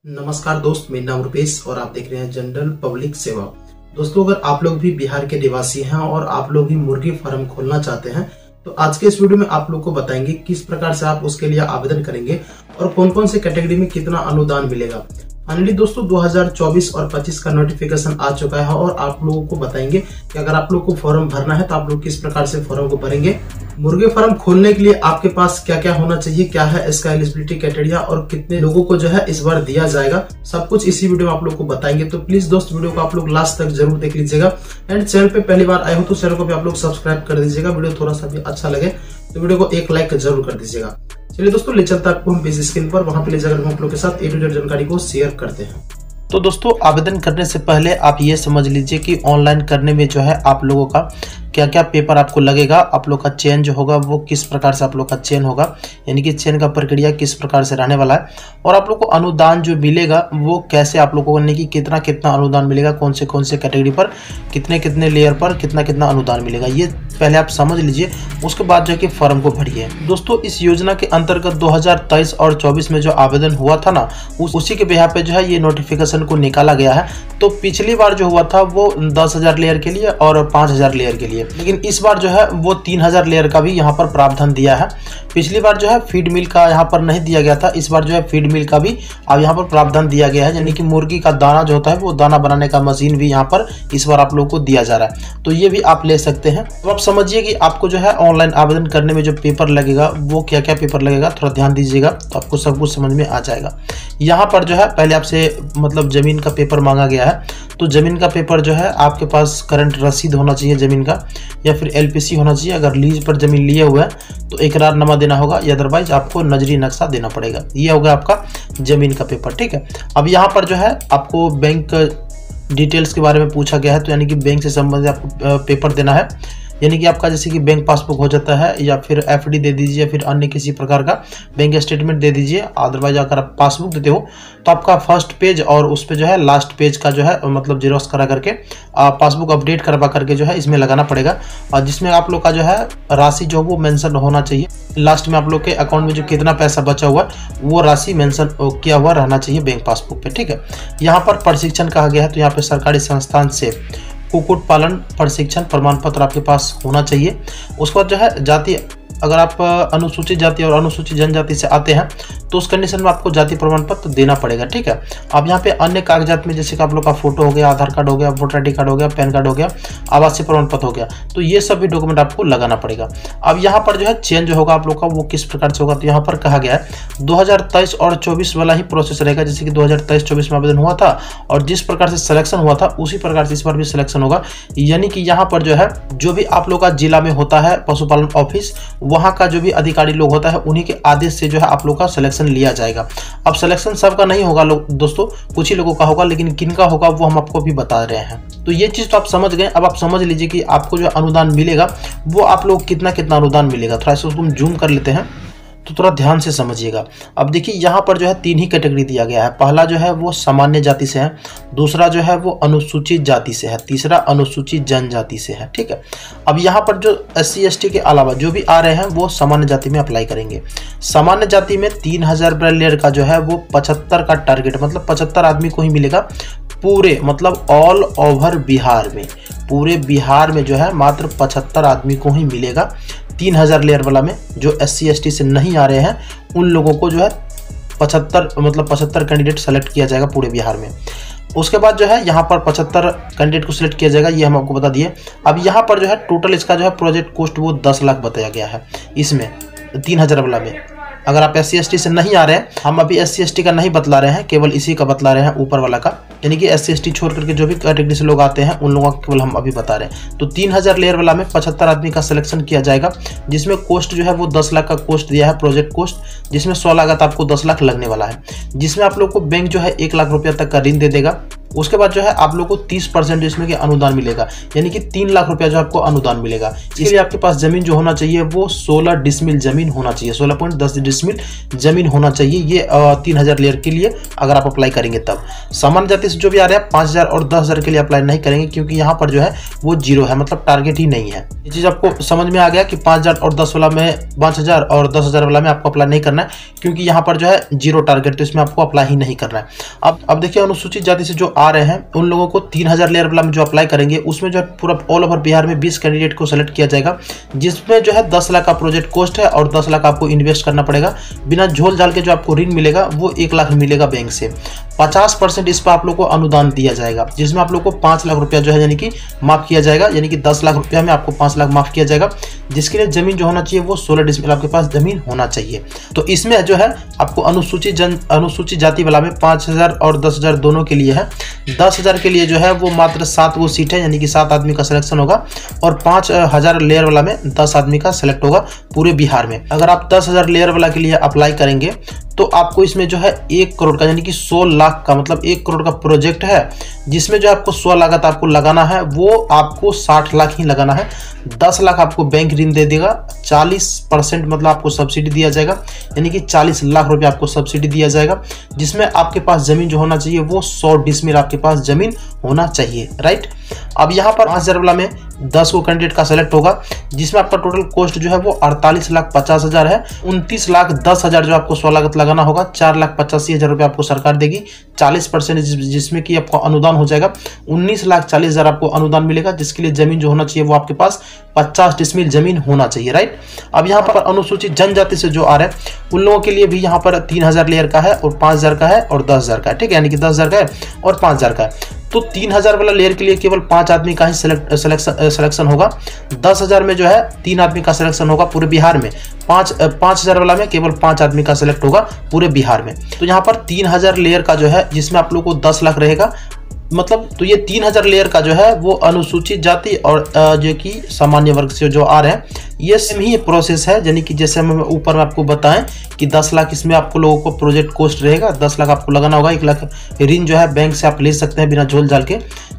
नमस्कार दोस्त, मेरा नाम रुपेश और आप देख रहे हैं जनरल पब्लिक सेवा। दोस्तों, अगर आप लोग भी बिहार के निवासी हैं और आप लोग भी मुर्गी फार्म खोलना चाहते हैं तो आज के इस वीडियो में आप लोग को बताएंगे किस प्रकार से आप उसके लिए आवेदन करेंगे और कौन कौन से कैटेगरी में कितना अनुदान मिलेगा। फाइनली दोस्तों 2024 और 25 का नोटिफिकेशन आ चुका है और आप लोगों को बताएंगे कि अगर आप लोग को फॉर्म भरना है तो आप लोग किस प्रकार से फॉर्म को भरेंगे। मुर्गे फार्म खोलने के लिए आपके पास क्या क्या होना चाहिए, क्या है इसका एलिजिबिलिटी क्राइटेरिया और कितने लोगों को जो है इस बार दिया जाएगा, सब कुछ इसी वीडियो में आप लोग को बताएंगे। तो प्लीज दोस्त वीडियो को आप लोग लास्ट तक जरूर देख लीजिएगा एंड चैनल पे पहली बार आए हो तो चैनल को भी आप लोग सब्सक्राइब कर दीजिएगा। वीडियो थोड़ा सा भी अच्छा लगे तो वीडियो को एक लाइक जरूर कर दीजिएगा। चलिए दोस्तों, ले चलता आपको हम पेज स्क्रीन पर, वहां पे ले जाकर हम आप लोग के साथ A to Z जानकारी को शेयर करते हैं। तो दोस्तों, आवेदन करने से पहले आप ये समझ लीजिए कि ऑनलाइन करने में जो है आप लोगों का क्या क्या पेपर आपको लगेगा, आप लोग का चयन जो होगा वो किस प्रकार से आप लोग का चयन होगा, यानी कि चयन का प्रक्रिया किस प्रकार से रहने वाला है और आप लोग को अनुदान जो मिलेगा वो कैसे आप लोगों को, यानी कि कितना कितना अनुदान मिलेगा, कौन से कैटेगरी पर कितने कितने लेयर पर कितना कितना अनुदान मिलेगा, ये पहले आप समझ लीजिए। उसके बाद जाके फॉर्म को भरिए। दोस्तों, इस योजना के अंतर्गत 2023 और 24 में जो आवेदन हुआ था ना, उसी के बिहार पे जो है ये नोटिफिकेशन को निकाला गया है। तो पिछली बार जो हुआ था वो 10,000 लेयर के लिए और 5,000 लेयर के लिए, लेकिन इस बार जो है वो 3,000 लेयर का भी यहाँ पर प्रावधान दिया है। पिछली बार जो है फीड मिल का यहाँ पर नहीं दिया गया था, इस बार जो है फीड मिल का भी अब यहाँ पर प्रावधान दिया गया है, यानी कि मुर्गी का दाना जो होता है वो दाना बनाने का मशीन भी यहाँ पर इस बार आप लोगों को दिया जा रहा है, तो ये भी आप ले सकते हैं। तो आप समझिए कि आपको जो है ऑनलाइन आवेदन करने में जो पेपर लगेगा वो क्या क्या पेपर लगेगा, थोड़ा ध्यान दीजिएगा तो आपको सब कुछ समझ में आ जाएगा। यहाँ पर जो है पहले आपसे मतलब जमीन का पेपर मांगा गया है, तो जमीन का पेपर जो है आपके पास करंट रसीद होना चाहिए जमीन का, या फिर LPC होना चाहिए। अगर लीज पर जमीन लिए हुए हैं तो इकरारनामा देना होगा, या अदरवाइज आपको नजरी नक्शा देना पड़ेगा। ये होगा आपका जमीन का पेपर, ठीक है। अब यहाँ पर जो है आपको बैंक डिटेल्स के बारे में पूछा गया है, तो यानी कि बैंक से संबंधित आपको पेपर देना है, यानी कि आपका जैसे कि बैंक पासबुक हो जाता है या फिर FD दे दीजिए या फिर अन्य किसी प्रकार का बैंक स्टेटमेंट दे दीजिए। अदरवाइज अगर आप पासबुक देते हो तो आपका फर्स्ट पेज और उस पे जो है लास्ट पेज का जो है मतलब जेरोक्स करा करके पासबुक अपडेट करवा करके जो है इसमें लगाना पड़ेगा, और जिसमें आप लोग का जो है राशि जो वो मेंशन होना चाहिए। लास्ट में आप लोग के अकाउंट में जो कितना पैसा बचा हुआ है वो राशि मेंशन किया हुआ रहना चाहिए बैंक पासबुक पे, ठीक है। यहाँ पर प्रशिक्षण कहा गया है, तो यहाँ पे सरकारी संस्थान से कुक्कुट पालन प्रशिक्षण प्रमाण पत्र आपके पास होना चाहिए। उसके बाद जो है जाति, अगर आप अनुसूचित जाति और अनुसूचित जनजाति से आते हैं तो उस कंडीशन में आपको जाति प्रमाण पत्र देना पड़ेगा, ठीक है। अब यहाँ पे अन्य कागजात में जैसे कि आप लोग का फोटो हो गया, आधार कार्ड हो गया, वोटर ID कार्ड हो गया, पैन कार्ड हो गया, आवासीय प्रमाण पत्र हो गया, तो ये सभी डॉक्यूमेंट आपको लगाना पड़ेगा। अब यहाँ पर जो है चयन जो होगा आप लोग का वो किस प्रकार से होगा, तो यहाँ पर कहा गया है 2023 और 24 वाला ही प्रोसेस रहेगा, जैसे कि 2023-24 में आवेदन हुआ था और जिस प्रकार से सिलेक्शन हुआ था उसी प्रकार से इस बार भी सिलेक्शन होगा। यानी कि यहाँ पर जो है जो भी आप लोग का जिला में होता है पशुपालन ऑफिस, वहां का जो भी अधिकारी लोग होता है उन्हीं के आदेश से जो है आप लोग का सिलेक्शन लिया जाएगा। अब सिलेक्शन सबका नहीं होगा दोस्तों, कुछ ही लोगों का होगा, लेकिन किनका होगा वो हम आपको भी बता रहे हैं। तो ये चीज तो आप समझ गए। अब आप समझ लीजिए कि आपको जो अनुदान मिलेगा वो आप लोग कितना कितना अनुदान मिलेगा। थोड़ा सा उसको जूम कर लेते हैं तो थोड़ा ध्यान से समझिएगा। अब देखिए यहाँ पर जो है 3 ही कैटेगरी दिया गया है। पहला जो है वो सामान्य जाति से है, दूसरा जो है वो अनुसूचित जाति से है, तीसरा अनुसूचित जनजाति से है, ठीक है। अब यहाँ पर जो SC ST के अलावा जो भी आ रहे हैं वो सामान्य जाति में अप्लाई करेंगे। सामान्य जाति में 3,000 लेयर का जो है वो 75 का टारगेट, मतलब 75 आदमी को ही मिलेगा पूरे, मतलब ऑल ओवर बिहार में, पूरे बिहार में जो है मात्र 75 आदमी को ही मिलेगा। 3,000 लेयर वाला में जो SC ST से नहीं आ रहे हैं उन लोगों को जो है 75 कैंडिडेट सेलेक्ट किया जाएगा पूरे बिहार में। उसके बाद जो है यहाँ पर 75 कैंडिडेट को सिलेक्ट किया जाएगा, ये हम आपको बता दिए। अब यहाँ पर जो है टोटल इसका जो है प्रोजेक्ट कॉस्ट वो 10 लाख बताया गया है इसमें 3,000 वाला में। अगर आप SC ST से नहीं आ रहे हैं, हम अभी SC ST का नहीं बतला रहे हैं, केवल इसी का बतला रहे हैं ऊपर वाला का, यानी कि SC ST छोड़ करके जो भी कैटेगरी से लोग आते हैं उन लोगों का केवल हम अभी बता रहे हैं। तो 3,000 लेयर वाला में 75 आदमी का सिलेक्शन किया जाएगा, जिसमें कोस्ट जो है वो 10 लाख का कोस्ट दिया है, प्रोजेक्ट कोस्ट, जिसमें 100 लागत आपको 10 लाख लगने वाला है, जिसमें आप लोग को बैंक जो है 1 लाख रुपया तक का ऋण दे देगा। उसके बाद जो है आप लोग को 30% इसमें के अनुदान मिलेगा, यानी कि 3 लाख रुपया जो आपको अनुदान मिलेगा। इसके लिए आपके पास जमीन जो होना चाहिए वो 16 डिसमिल जमीन होना चाहिए, 16.10 डिसमिल जमीन होना चाहिए। ये 3000 लेयर के लिए अगर आप अप्लाई करेंगे तब। सामान्य जाति से जो भी आ रहा है 5000 और 10,000 के लिए अप्लाई नहीं करेंगे, क्योंकि यहाँ पर जो है वो जीरो है, मतलब टारगेट ही नहीं है। ये चीज आपको समझ में आ गया कि 5000 और 10 वाला में 5000 और 10,000 वाला में आपको अप्लाई नहीं करना है, क्योंकि यहाँ पर जो है जीरो टारगेट, तो इसमें आपको अप्लाई ही नहीं करना है। अब देखिए अनुसूचित जाति से जो आ रहे हैं उन लोगों को 3000 लेयर वाला में जो अप्लाई करेंगे उसमें जो है पूरा ऑल ओवर बिहार में 20 कैंडिडेट को सेलेक्ट किया जाएगा, जिसमें जो है 10 लाख का प्रोजेक्ट कॉस्ट है और 10 लाख आपको इन्वेस्ट करना पड़ेगा। बिना झोल झाल के जो आपको ऋण मिलेगा वो 1 लाख मिलेगा बैंक से। 50% इस पर आप लोग को अनुदान दिया जाएगा, जिसमें आप लोग को 5 लाख रुपया जो है यानी कि माफ किया जाएगा, यानी कि 10 लाख रुपया में आपको 5 लाख माफ किया जाएगा। जिसके लिए जमीन जो होना चाहिए वो 16 डिसमिल आपके पास जमीन होना चाहिए। तो इसमें जो है आपको अनुसूचित जाति वाला में 5000 और 10,000 दोनों के लिए है। 10,000 के लिए जो है वो मात्र 7 वो सीट है, यानी कि 7 आदमी का सिलेक्शन होगा, और 5000 लेयर वाला में 10 आदमी का सिलेक्ट होगा पूरे बिहार में। अगर आप 10,000 लेयर वाला के लिए अप्लाई करेंगे तो आपको इसमें जो है 1 करोड़ का, यानी कि 100 लाख का, मतलब 1 करोड़ का प्रोजेक्ट है, जिसमें जो आपको 100 लागत आपको लगाना है वो आपको 60 लाख ही लगाना है। 10 लाख आपको बैंक ऋण दे देगा, 40% मतलब आपको सब्सिडी दिया जाएगा, यानी कि 40 लाख रुपए आपको सब्सिडी दिया जाएगा, जिसमें आपके पास जमीन जो होना चाहिए वो 100 डिसमिल आपके पास जमीन होना चाहिए, राइट। अब यहाँ पर 5000 वाला में 10 को कैंडिडेट का सेलेक्ट होगा, जिसमें आपका टोटल कॉस्ट जो है वो 48,50,000 है। 29,10,000 जो आपको 100 लागत लगाना होगा, 4,85,000 रुपये आपको सरकार देगी, 40% जिसमें कि आपको अनुदान हो जाएगा। 19,40,000 आपको अनुदान मिलेगा, जिसके लिए जमीन जो होना चाहिए वो आपके पास 50 डिसमिल जमीन होना चाहिए, राइट। अब यहाँ पर अनुसूचित जनजाति से जो आ रहे हैं उन लोगों के लिए भी यहाँ पर 3000 लेयर का है और 5000 का है और 10,000 का है, ठीक है, यानी कि 10,000 का है और 5000 का है। तो 3000 वाला लेयर के लिए केवल 5 आदमी का ही सिलेक्शन होगा। 10,000 में जो है 3 आदमी का सिलेक्शन होगा पूरे बिहार में। 5000 वाला में केवल 5 आदमी का सिलेक्ट होगा पूरे बिहार में। तो यहाँ पर 3000 लेयर का जो है, जिसमें आप लोग को 10 लाख रहेगा, मतलब तो ये 3000 लेयर का जो है वो अनुसूचित जाति और जो कि सामान्य वर्ग से जो आ रहे हैं, ये सेम ही प्रोसेस है, यानी कि जैसे हम ऊपर में आपको बताएं कि 10 लाख इसमें आपको लोगों को प्रोजेक्ट कॉस्ट रहेगा, 10 लाख आपको लगाना होगा, 1 लाख ऋण जो है बैंक से आप ले सकते हैं बिना झोल झाल के,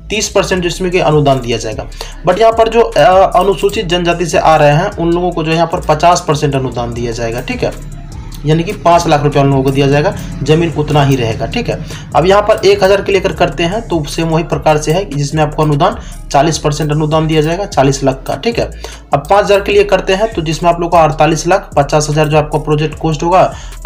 30% जिसमें कि अनुदान दिया जाएगा। बट यहाँ पर जो अनुसूचित जनजाति से आ रहे हैं उन लोगों को जो यहाँ पर 50% अनुदान दिया जाएगा, ठीक है, यानी कि 5 लाख रुपया उन लोगों को दिया जाएगा, जमीन उतना ही रहेगा, ठीक है। अब यहाँ पर 1000 के लेकर करते हैं तो सेम वही प्रकार से है, जिसमें आपको अनुदान 40% अनुदान दिया जाएगा 40 लाख का, ठीक है। अब 5000 के लिए करते हैं तो जिसमें आप लोग को 48,50,000 जो आपका प्रोजेक्ट कॉस्ट होगा,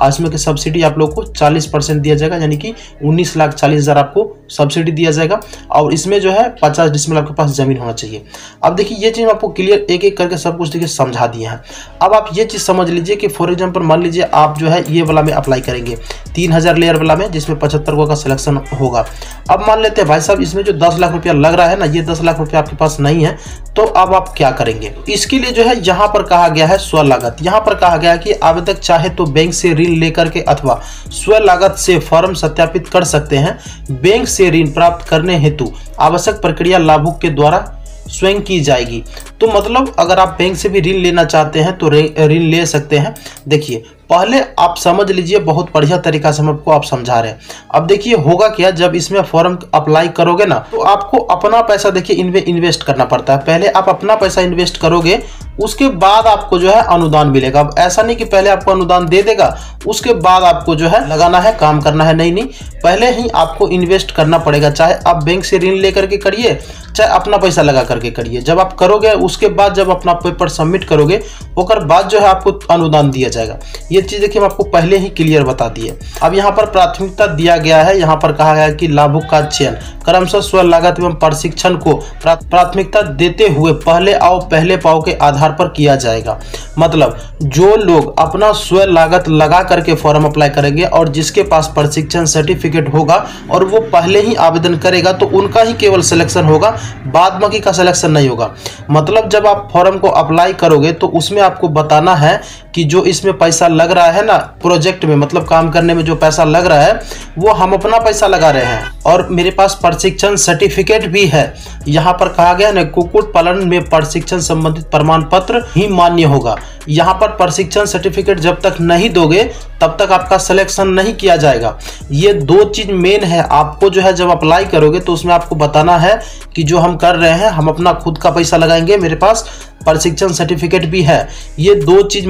इसमें की सब्सिडी आप लोग को 40% दिया जाएगा, यानी कि 19,40,000 आपको सब्सिडी दिया जाएगा, और इसमें जो है 50 डिसमिल आपके पास जमीन होना चाहिए। अब देखिए ये चीज आपको क्लियर एक एक करके सब कुछ देखिए समझा दिए हैं। अब आप ये चीज समझ लीजिए कि फॉर एग्जाम्पल मान लीजिए आप जो है ये वाला में अप्लाई करेंगे 3000 लेयर वाला में, जिसमें 75 का सिलेक्शन होगा। अब मान लेते हैं भाई साहब इसमें जो 10 लाख रुपया लग रहा है ना, ये 10 लाख रुपया आपके पास नहीं है, तो अब आप क्या करेंगे? इसके लिए जो है यहाँ पर कहा गया है स्व लागत। यहाँ पर कहा गया है कि आवेदक चाहे तो बैंक से ऋण लेकर के अथवा स्व लागत से फॉर्म सत्यापित कर सकते हैं। बैंक से ऋण प्राप्त करने हेतु आवश्यक प्रक्रिया लाभुक के द्वारा स्वयं की जाएगी। तो मतलब अगर आप बैंक से भी ऋण लेना चाहते हैं तो ऋण ले सकते हैं। देखिए पहले आप समझ लीजिए, बहुत बढ़िया तरीका से हम आपको आप समझा रहे हैं। अब देखिए होगा क्या, जब इसमें फॉर्म अप्लाई करोगे ना तो आपको अपना पैसा देखिए इनमें इन्वेस्ट करना पड़ता है। पहले आप अपना पैसा इन्वेस्ट करोगे, उसके बाद आपको जो है अनुदान मिलेगा। अब ऐसा नहीं कि पहले आपको अनुदान दे देगा उसके बाद आपको जो है लगाना है, काम करना है, नहीं, पहले ही आपको इन्वेस्ट करना पड़ेगा। चाहे आप बैंक से ऋण लेकर के करिए, चाहे अपना पैसा लगा करके करिए। जब आप करोगे उसके बाद जब अपना पेपर सबमिट करोगे उसके बाद जो है आपको अनुदान दिया जाएगा। ये चीज देखिए हम आपको पहले ही क्लियर बता दिए। अब यहाँ पर प्राथमिकता दिया गया है, यहाँ पर कहा गया है कि लाभुक का चयन क्रमशः स्व लागत एवं प्रशिक्षण को प्राथमिकता देते हुए पहले आओ पहले पाओ के आधार पर किया जाएगा। मतलब जो लोग अपना स्व लागत लगा करके फॉर्म अप्लाई करेंगे और जिसके पास प्रशिक्षण सर्टिफिकेट होगा और वो पहले ही आवेदन करेगा तो उनका ही केवल सिलेक्शन होगा, बाद बाकी का सिलेक्शन नहीं होगा। मतलब जब आप फॉर्म को अप्लाई करोगे तो उसमें आपको बताना है कि जो इसमें पैसा लग लग रहा है ना प्रोजेक्ट में, मतलब काम करने में जो पैसा लग रहा है वो हम अपना पैसा लगा रहे हैं। और मेरे पास प्रशिक्षण सर्टिफिकेट भी है। यहाँ पर कहा गया ना कुक्कुट पालन में प्रशिक्षण संबंधित प्रमाण पत्र ही मान्य होगा। यहाँ पर प्रशिक्षण सर्टिफिकेट जब तक नहीं दोगे तब तक आपका सिलेक्शन नहीं किया जाएगा। ये 2 चीज मेन है। आपको जो है जब अप्लाई करोगे तो उसमें आपको बताना है कि जो हम कर रहे हैं हम अपना खुद का पैसा लगाएंगे, मेरे पास प्रशिक्षण सर्टिफिकेट भी है। ये 2 चीज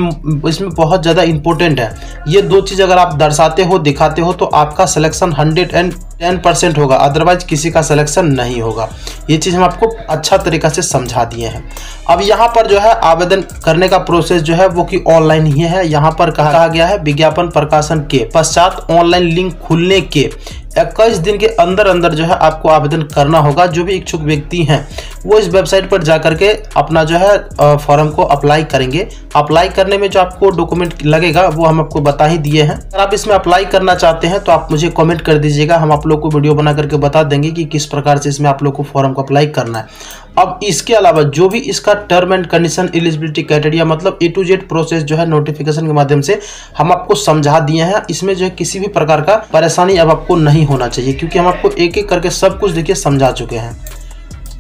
इसमें बहुत ज़्यादा इंपॉर्टेंट है। ये 2 चीज अगर आप दर्शाते हो, दिखाते हो तो आपका सिलेक्शन 110% होगा, अदरवाइज किसी का सिलेक्शन नहीं होगा। ये चीज़ हम आपको अच्छा तरीका से समझा दिए हैं। अब यहाँ पर जो है आवेदन करने का प्रोसेस जो है वो कि ऑनलाइन ही है। यहाँ पर कहा गया है विज्ञापन प्रकाशन के पश्चात ऑनलाइन लिंक खुलने के 21 दिन के अंदर अंदर जो है आपको आवेदन करना होगा। जो भी इच्छुक व्यक्ति हैं वो इस वेबसाइट पर जा करके अपना जो है फॉर्म को अप्लाई करेंगे। अप्लाई करने में जो आपको डॉक्यूमेंट लगेगा वो हम आपको बता ही दिए हैं। अगर आप इसमें अप्लाई करना चाहते हैं तो आप मुझे कमेंट कर दीजिएगा, हम आप लोग को वीडियो बना करके बता देंगे कि किस प्रकार से इसमें आप लोग को फॉर्म को अप्लाई करना है। अब इसके अलावा जो भी इसका term and condition, eligibility criteria, मतलब A to Z प्रोसेस जो है नोटिफिकेशन के माध्यम से हम आपको समझा दिए हैं। इसमें जो है किसी भी प्रकार का परेशानी अब आपको नहीं होना चाहिए, क्योंकि हम आपको एक एक करके सब कुछ देखिए समझा चुके हैं।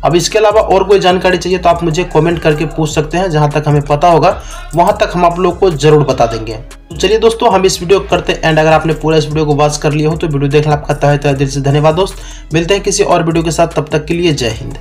अब इसके अलावा और कोई जानकारी चाहिए तो आप मुझे कमेंट करके पूछ सकते हैं। जहां तक हमें पता होगा वहां तक हम आप लोग को जरूर बता देंगे। तो चलिए दोस्तों, हम इस वीडियो को करते हैं एंड। अगर आपने पूरा इस वीडियो को वॉच कर लिया हो तो वीडियो देखना आपका तहे दिल से धन्यवाद दोस्त। मिलते हैं किसी और वीडियो के साथ, तब तक के लिए जय हिंद।